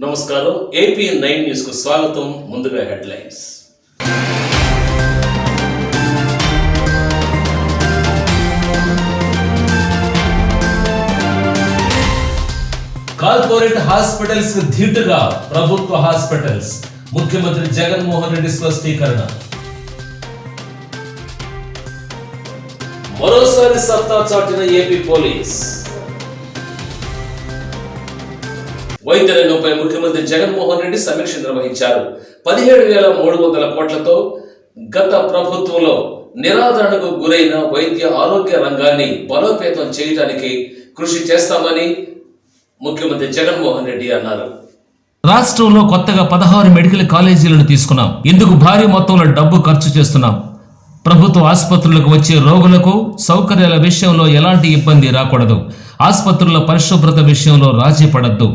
నమస్కారం AP9 news కు స్వాగతం. ముందుగా హెడ్లైన్స్. కార్పొరేట్ హాస్పిటల్స్ ధీటుగా ప్రభుత్వ హాస్పిటల్స్, ముఖ్యమంత్రి జగన్మోహన్ రెడ్డి స్పష్టీకరణ. మరోసారి సత్తా చాటిన ఏపీ పోలీస్. వైద్య రంగంపై ముఖ్యమంత్రి జగన్మోహన్ రెడ్డి సమీక్ష నిర్వహించారు. 17,300 కోట్లతో గత ప్రభుత్వంలో నిరాదరణకు గురైన వైద్య ఆరోగ్య రంగాన్ని బలోపేతం చేయడానికి కృషి చేస్తామని ముఖ్యమంత్రి జగన్మోహన్ రెడ్డి అన్నారు. రాష్ట్రంలో కొత్తగా 16 మెడికల్ కాలేజీలను తీసుకున్నాం. ఇందుకు భారీ మొత్తంలో డబ్బు ఖర్చు చేస్తున్నాం. ప్రభుత్వ ఆసుపత్రులకు వచ్చే రోగులకు సౌకర్యాల విషయంలో ఎలాంటి ఇబ్బంది రాకూడదు. ఆసుపత్రుల పరిశుభ్రత విషయంలో రాజీ పడద్దు.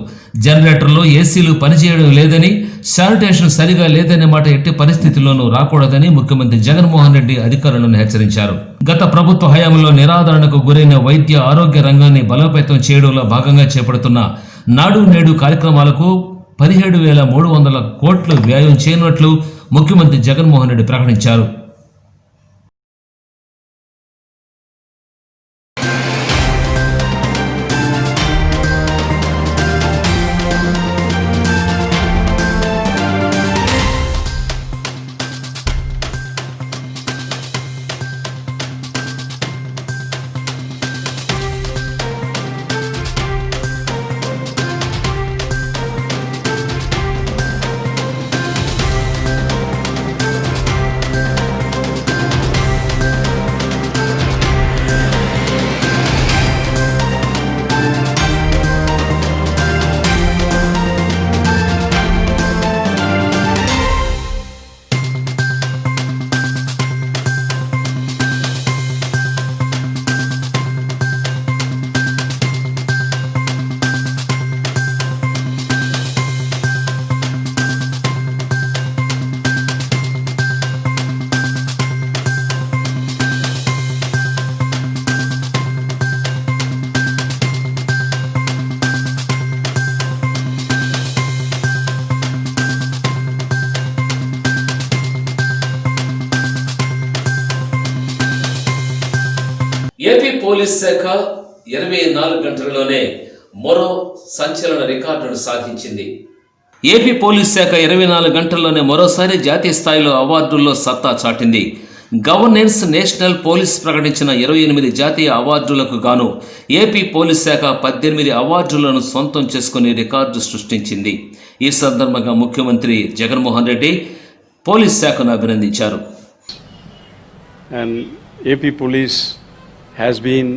జనరేటర్లో ఏసీలు పనిచేయడం లేదని, శానిటేషన్ సరిగా లేదనే మాట ఎట్టి పరిస్థితుల్లోనూ రాకూడదని ముఖ్యమంత్రి జగన్మోహన్ రెడ్డి అధికారులను హెచ్చరించారు. గత ప్రభుత్వ హయాంలో నిరాదరణకు గురైన వైద్య ఆరోగ్య రంగాన్ని బలోపేతం చేయడంలో భాగంగా చేపడుతున్న నాడు నేడు కార్యక్రమాలకు 17,300 కోట్లు వ్యయం చేయనున్నట్లు ముఖ్యమంత్రి జగన్మోహన్ రెడ్డి ప్రకటించారు. ఏపీ పోలీస్ శాఖ 24 గంటల్లోనే మరో సంచలన రికార్డును సాధించింది. ఏపీ పోలీస్ శాఖ 24 గంటల్లోనే మరోసారి జాతీయ స్థాయిలో అవార్డుల్లో సత్తా చాటింది. గవర్నెన్స్ నేషనల్ పోలీస్ ప్రకటించిన 28 జాతీయ అవార్డులకు గాను ఏపీ పోలీస్ శాఖ 18 అవార్డులను సొంతం చేసుకుని రికార్డు సృష్టించింది. ఈ సందర్భంగా ముఖ్యమంత్రి జగన్మోహన్ రెడ్డి పోలీస్ శాఖను అభినందించారు. AP police has been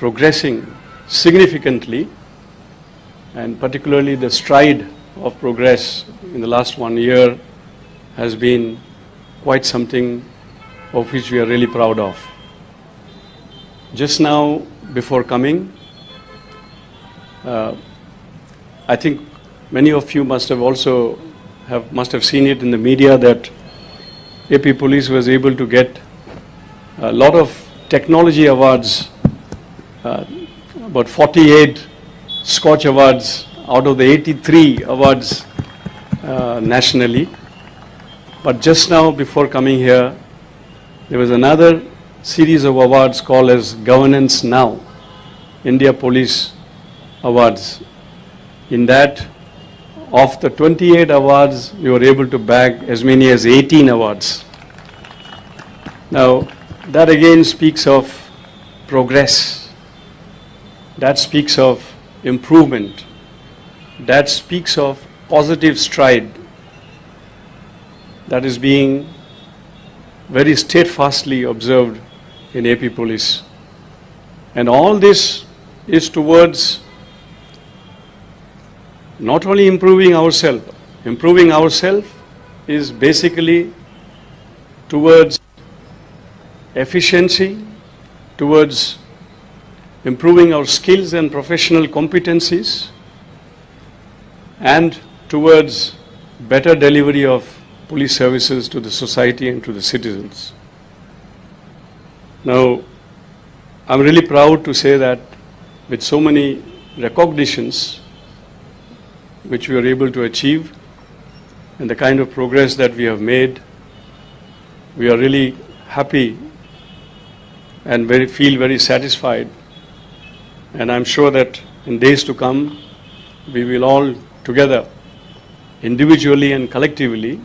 progressing significantly, and particularly the stride of progress in the last 1 year has been quite something of which we are really proud of. Just now, before coming, I think many of you must have seen it in the media that AP Police was able to get a lot of technology awards, about 48 Scotch awards out of the 83 awards nationally. But just now, before coming here, there was another series of awards called as Governance Now, India Police Awards. In that, of the 28 awards, we were able to bag as many as 18 awards. Now, that again speaks of progress. That speaks of improvement. That speaks of positive stride that is being very steadfastly observed in AP Police. And all this is towards not only improving ourselves. Improving ourselves is basically towards efficiency, towards improving our skills and professional competencies, and towards better delivery of police services to the society and to the citizens. Now, I'm really proud to say that with so many recognitions, which we are able to achieve and the kind of progress that we have made, we are really happy and feel very satisfied. And I'm sure that in days to come, we will all together, individually and collectively,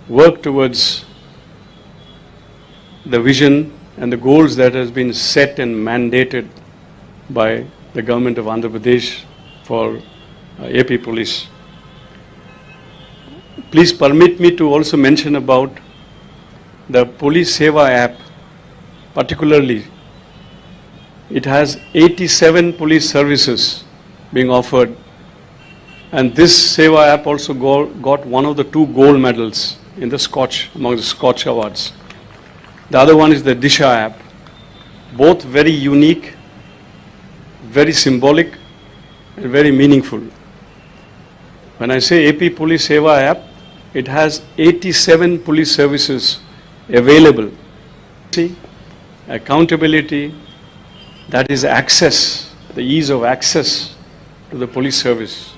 work towards the vision and the goals that has been set and mandated by the government of Andhra Pradesh for AP Police. Please permit me to also mention about the Police Seva app, particularly. It has 87 police services being offered, and this Seva app also got one of the 2 gold medals in the Scotch, among the Scotch Awards. The other one is the Disha app. Both very unique, very symbolic, and very meaningful. When I say AP Police Seva app, it has 87 police services available. See, accountability, that is access, the ease of access to the police service.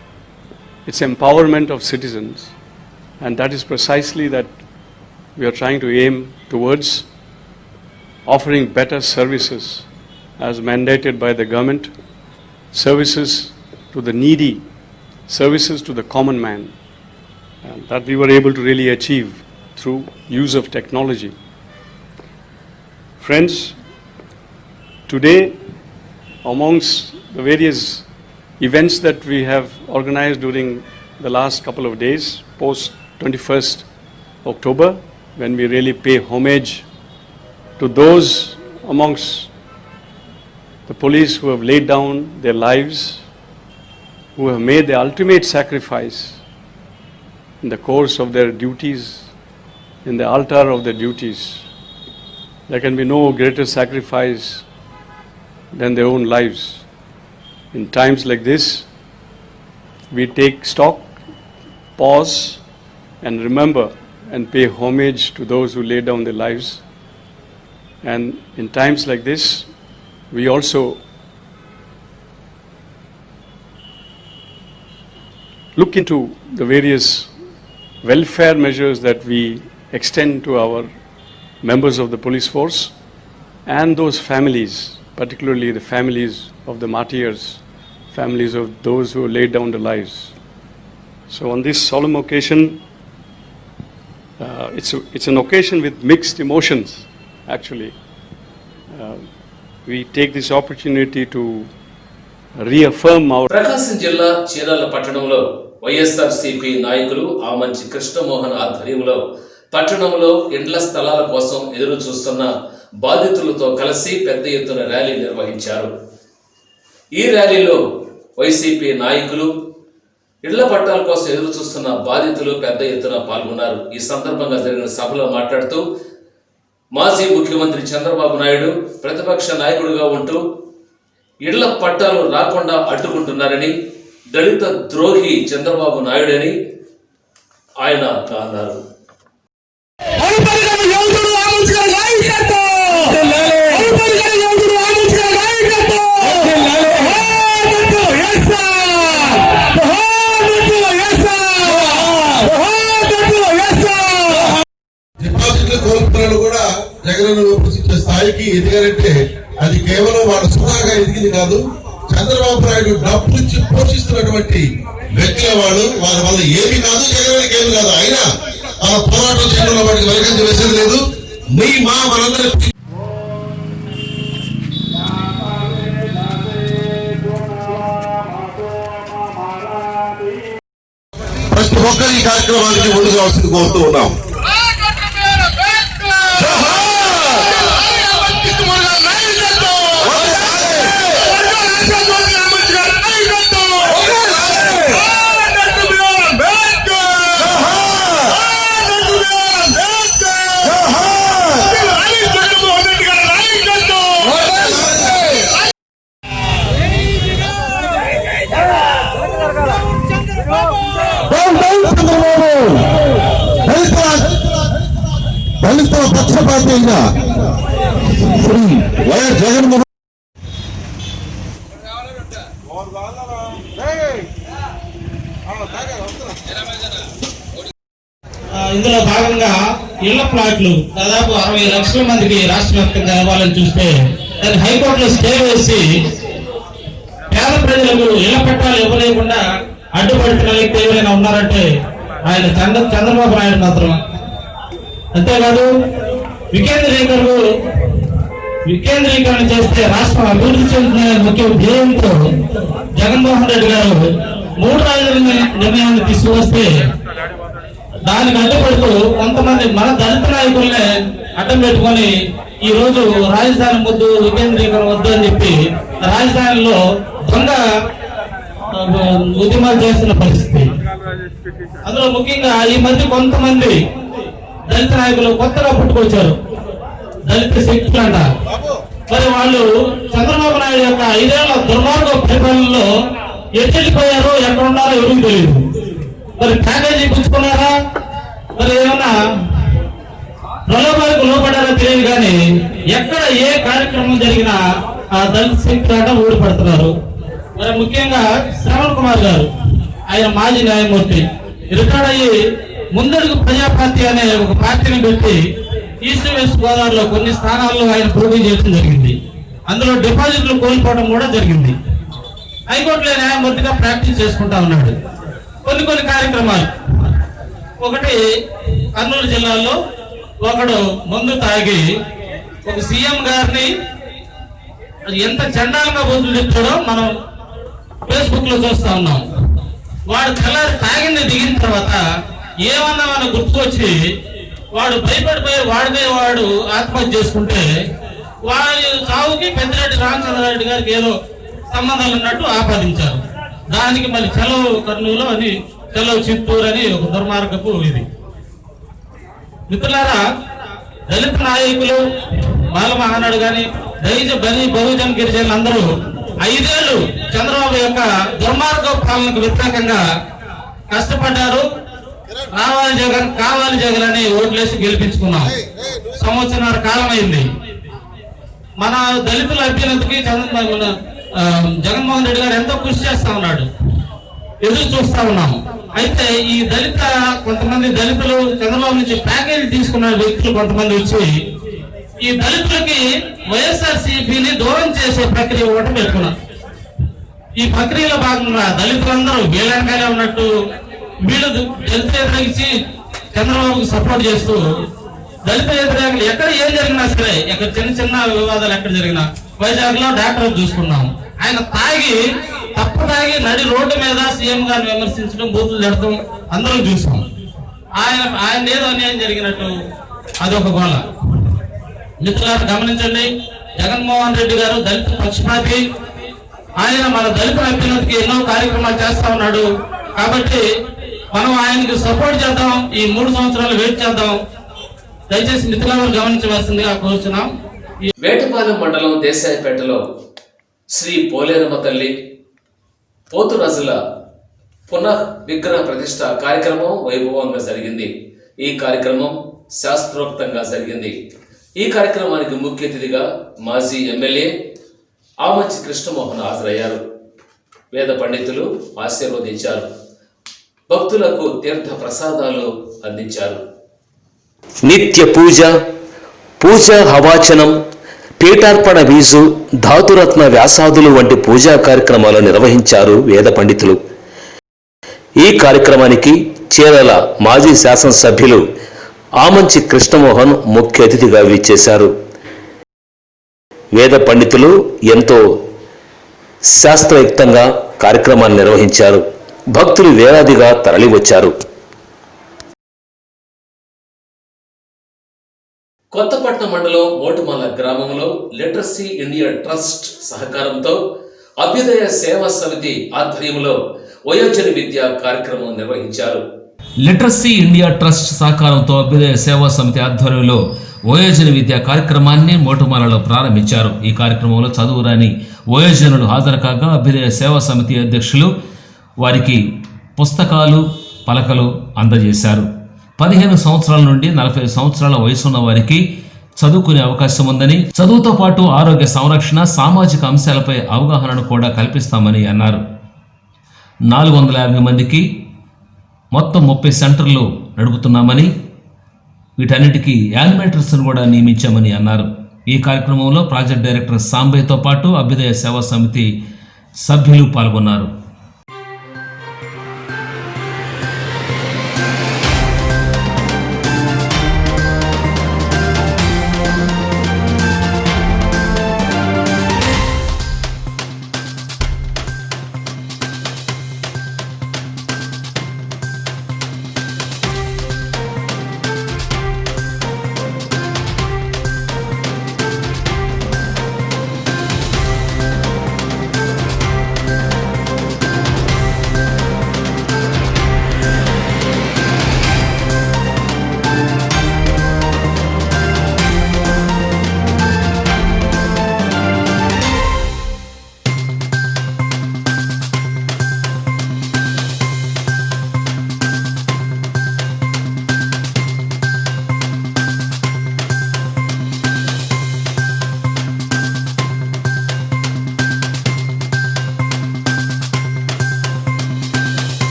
It's empowerment of citizens, and that is precisely that we are trying to aim towards, offering better services as mandated by the government, services to the needy, services to the common man, and that we were able to really achieve through use of technology. Friends, today, amongst the various events that we have organized during the last couple of days, post 21st October, when we really pay homage to those amongst the police who have laid down their lives, who have made the ultimate sacrifice in the course of their duties, in the altar of their duties. There can be no greater sacrifice than their own lives. In times like this, we take stock, pause, and remember and pay homage to those who lay down their lives. And in times like this, we also look into the various welfare measures that we extend to our members of the police force and those families, particularly the families of the martyrs, families of those who laid down their lives. So on this solemn occasion, it's an occasion with mixed emotions, actually. We take this opportunity to reaffirm our ప్రకాశం జిల్లా చీరాల పట్టణంలో వైఎస్ఆర్సీపీ నాయకులు ఆమంచి కృష్ణమోహన్ ఆధ్వర్యంలో పట్టణంలో ఇండ్ల స్థలాల కోసం ఎదురు చూస్తున్న బాధితులతో కలిసి పెద్ద ఎత్తున ర్యాలీ నిర్వహించారు. ఈ ర్యాలీలో వైసీపీ నాయకులు ఇళ్ల పట్టాల కోసం ఎదురు చూస్తున్న బాధితులు పెద్ద ఎత్తున పాల్గొన్నారు. ఈ సందర్భంగా జరిగిన సభలో మాట్లాడుతూ మాజీ ముఖ్యమంత్రి చంద్రబాబు నాయుడు ప్రతిపక్ష నాయకుడిగా ఉంటూ ఇళ్ల పట్టాలు రాకుండా అడ్డుకుంటున్నారని, దళిత ద్రోహి చంద్రబాబు నాయుడని ఆయన అన్నారు. డిపాజిట్లు కోల్పోయిన కూడా జగన్ విమర్శించే స్థాయికి ఎదిగారంటే అది కేవలం వాళ్ళ సుఖంగా ఎదిగింది కాదు. చంద్రబాబు నాయుడు డబ్బు ఇచ్చి పోషిస్తున్నటువంటి వ్యక్తుల వాళ్ళు, వాళ్ళ వల్ల ఏమి కాదు, జగన్కి ఏమి కాదు. అయినా వాళ్ళ పోరాటం చేయడంలో వాటికి వెనకంజ వేసేది లేదు. మనందరి ప్రతి ఒక్కరు ఈ కార్యక్రమానికి ముందుకు వస్తుంది కోరుతూ ఉన్నాం. దళితుల పక్షపాతి అయిన శ్రీ వైఎస్ జగన్మోహన్ ఇందులో భాగంగా ఇళ్ల ప్లాట్లు దాదాపు 60 లక్షల మందికి రాష్ట్ర వ్యాప్తంగా ఇవ్వాలని చూస్తే దాన్ని హైకోర్టులో స్టే వేసి పేద ప్రజలకు ఇళ్ల పట్టాలు ఇవ్వలేకుండా అడ్డుపడుతున్న వ్యక్తి ఎవరైనా ఉన్నారంటే ఆయన చంద్రబాబు నాయుడు మాత్రం. అంతేకాదు వికేంద్రీకరణ చేస్తే రాష్ట్రం అభివృద్ధి చెందుతున్న ముఖ్య ధ్యేయంతో జగన్మోహన్ రెడ్డి గారు 3 రాజధానుల నిర్ణయాన్ని తీసుకువస్తే దానికి అడ్డుపడుతూ కొంతమంది మన దళిత నాయకుల్ని అడ్డం పెట్టుకొని ఈ రోజు రాజధాని ముద్దు వికేంద్రీకరణ వద్దు అని చెప్పి రాజధానిలో దొంగ ఉద్యమాలు చేస్తున్న పరిస్థితి. అందులో ముఖ్యంగా ఈ మధ్య కొంతమంది దళిత నాయకులు కొత్తగా పుట్టుకొచ్చారు, దళిత శక్తులు అంట. మరి వాళ్ళు చంద్రబాబు నాయుడు యొక్క 5 ఏళ్ల దుర్మార్గ పరిపాలనలో ఎట్టెళ్ళిపోయారో ఎక్కడ ఉన్నారో ఎవరికి తెలియదు. మరి ప్యాకేజీ పుచ్చుకున్నారా, మరి ఏమన్నా ప్రలోభాలకు లోపడారో తెలియదు. కానీ ఎక్కడ ఏ కార్యక్రమం జరిగినా ఆ దళిత శక్తులు ఊడిపడుతున్నారు. మరి ముఖ్యంగా శ్రవణ్ కుమార్ గారు, ఆయన మాజీ న్యాయమూర్తి, రిటైర్డ్ అయ్యి ముందడుగు ప్రజా పార్టీ అనే ఒక పార్టీని పెట్టి ఈస్ట్ వెస్ట్ గోదావరిలో కొన్ని స్థానాల్లో ఆయన పోటీ చేయడం జరిగింది. అందులో డిపాజిట్లు కోల్పోవడం కూడా జరిగింది. హైకోర్టులో న్యాయమూర్తిగా ప్రాక్టీస్ చేసుకుంటా ఉన్నాడు. కొన్ని కార్యక్రమాలు, ఒకటి కర్నూలు జిల్లాలో ఒకడు మందు తాగి ఒక సీఎం గారిని ఎంత చండాలంగా బూతులు చెప్తాడో మనం ఫేస్బుక్ లో చూస్తా ఉన్నాం. వాడు తెల్లారి తాగింది దిగిన తర్వాత ఏమన్నా మనం గుర్తుకొచ్చి వాడు భయపడిపోయి వాడు ఆత్మహత్య చేసుకుంటే వాడి సావుకి పెద్దిరెడ్డి రామచంద్రారెడ్డి గారికి ఏదో సంబంధాలు ఉన్నట్టు ఆపాదించారు. దానికి మళ్ళీ చెలవు కర్నూలు అని, చెలవు చిత్తూరు అని ఒక దుర్మార్గపు ఇది. మిత్రులారా, దళిత నాయకులు బాల మహానాడు కానీ బహుజన్ గిరిజనులు అందరూ 5 ఏళ్లు చంద్రబాబు యొక్క దుర్మార్గ పాలనకు వ్యతిరేకంగా కష్టపడ్డారు. కావాలి జగన్ అని ఓట్లేసి గెలిపించుకున్నాం. 1 సంవత్సరాల కాలం అయింది. మన దళితుల అభ్యున్నతికి జగన్మోహన్ రెడ్డి గారు ఎంతో కృషి చేస్తా ఉన్నాడు, ఎదురు చూస్తా ఉన్నాము. అయితే ఈ కొంతమంది దళితులు చంద్రబాబు నుంచి ప్యాకేజీ తీసుకున్న వ్యక్తులు కొంతమంది వచ్చి ఈ దళితులకి వైఎస్ఆర్సీపీని దూరం చేసే ప్రక్రియ ఒకటి పెట్టుకున్నారు. ఈ ప్రక్రియలో భాగంగా దళితులందరూ వీళ్ళంకానే ఉన్నట్టు వీళ్ళు దళిత వ్యతిరేకించి చంద్రబాబుకి సపోర్ట్ చేస్తూ దళిత వ్యతిరేకలు ఎక్కడ ఏం జరిగినా సరే, ఎక్కడ చిన్న వివాదాలు ఎక్కడ జరిగినా, వైజాగ్ లో డాక్టర్ చూసుకున్నాం, ఆయన తాగి నడి రోడ్డు మీద సీఎం గారిని విమర్శించడం, బూతులు తిడతాం అందరం చూసాం. ఆయన ఏదో అన్యాయం జరిగినట్టు అదొక గోళ. మిత్రులారా గమనించండి, జగన్మోహన్ రెడ్డి గారు దళిత పక్షపాతి. ఆయన మన దళిత అభ్యున్నతికి ఎన్నో కార్యక్రమాలు చేస్తా ఉన్నాడు. కాబట్టి మనం ఆయనకి సపోర్ట్ చేద్దాం, ఈ 3 సంవత్సరాలు వెయిట్ చేద్దాం. దయచేసి మిత్రులందరూ గమనించవలసిందిగా కోరుచున్నాం. వేటపాలెం మండలం దేశాయపేటలో శ్రీ పోలేరమ్మ తల్లి పోతురాజుల పునః విగ్రహ ప్రతిష్ట కార్యక్రమం వైభవంగా జరిగింది. ఈ కార్యక్రమం శాస్త్రోక్తంగా జరిగింది. ఈ కార్యక్రమానికి ముఖ్య అతిథిగా మాజీ ఎమ్మెల్యే ఆమంచి కృష్ణమోహన్ హాజరయ్యారు. వేద పండితులు ఆశీర్వదించారు. భక్తులకు తీర్థ ప్రసాదాలు అందించారు. నిత్య పూజ హవాచనం, పీఠార్పణ వీజు, ధాతురత్న వ్యాసాదులు వంటి పూజా కార్యక్రమాలు నిర్వహించారు వేద పండితులు. ఈ కార్యక్రమానికి చీరాల మాజీ శాసనసభ్యులు ఆమంచి కృష్ణమోహన్ ముఖ్య అతిథిగా విచ్చేశారు. వేద పండితులు ఎంతో శాస్త్రయుక్తంగా కార్యక్రమాన్ని నిర్వహించారు. భక్తులు వేలాదిగా తరలివచ్చారు. కొత్తపట్నం మండలం మోటుమల గ్రామంలో లిటరసీ ఇండియా ట్రస్ట్ సహకారంతో అభ్యుదయ సేవా సమితి ఆధ్వర్యంలో వయోజన విద్య కార్యక్రమం నిర్వహించారు. లిటరసీ ఇండియా ట్రస్ట్ సహకారంతో అభ్యుదయ సేవా సమితి ఆధ్వర్యంలో వయోజన విద్యా కార్యక్రమాన్ని మోటుమాలలో ప్రారంభించారు. ఈ కార్యక్రమంలో చదువురాని వయోజనులు హాజరు కాగా అభ్యుదయ సేవా సమితి అధ్యక్షులు వారికి పుస్తకాలు, పలకలు అందజేశారు. 15 సంవత్సరాల నుండి 40 సంవత్సరాల వయసున్న వారికి చదువుకునే అవకాశం ఉందని, చదువుతో పాటు ఆరోగ్య సంరక్షణ, సామాజిక అంశాలపై అవగాహనను కూడా కల్పిస్తామని అన్నారు. 450 మందికి మొత్తం 30 సెంటర్లు నడుపుతున్నామని, వీటన్నిటికీ యానిమేటర్స్ను కూడా నియమించామని అన్నారు. ఈ కార్యక్రమంలో ప్రాజెక్ట్ డైరెక్టర్ సాంబయ్యతో పాటు అభ్యుదయ సేవా సమితి సభ్యులు పాల్గొన్నారు.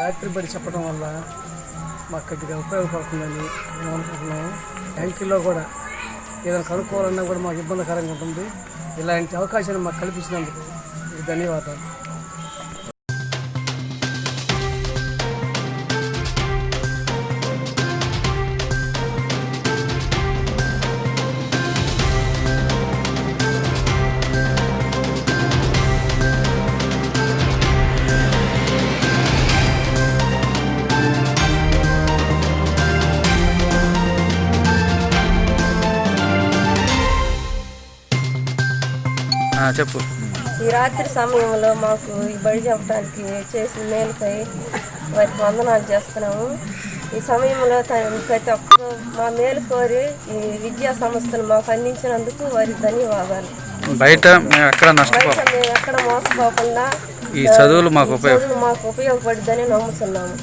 రాత్రి బడి చెప్పడం వల్ల మాకు కొద్దిగా ఉపయోగపడుతుందని మేము అనుకుంటున్నాము. బ్యాంకుల్లో కూడా ఏదైనా కనుక్కోవాలన్నా కూడా మాకు ఇబ్బందికరంగా ఉంటుంది. ఇలాంటి అవకాశాన్ని మాకు కల్పించినందుకు మీకు ధన్యవాదాలు. చెప్పు. ఈ రాత్రి సమయంలో మాకు ఈ బడి చెప్పడానికి చేసిన మేలుకై వారికి వందనాలు చేస్తున్నాము. ఈ సమయంలో ప్రతి ఒక్కరు మా మేలు కోరి ఈ విద్యా సంస్థలు మాకు అందించినందుకు వారికి ధన్యవాదాలు. బయట మేము ఎక్కడ మోసపోకుండా ఈ చదువులు మాకు ఉపయోగపడుద్దని నమ్ముతున్నాము.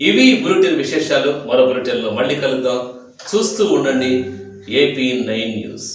ఇవి బులెటిన్ విశేషాలు. మరో బులెటిన్లో మళ్ళీ కలుద్దాం. చూస్తూ ఉండండి AP9 న్యూస్.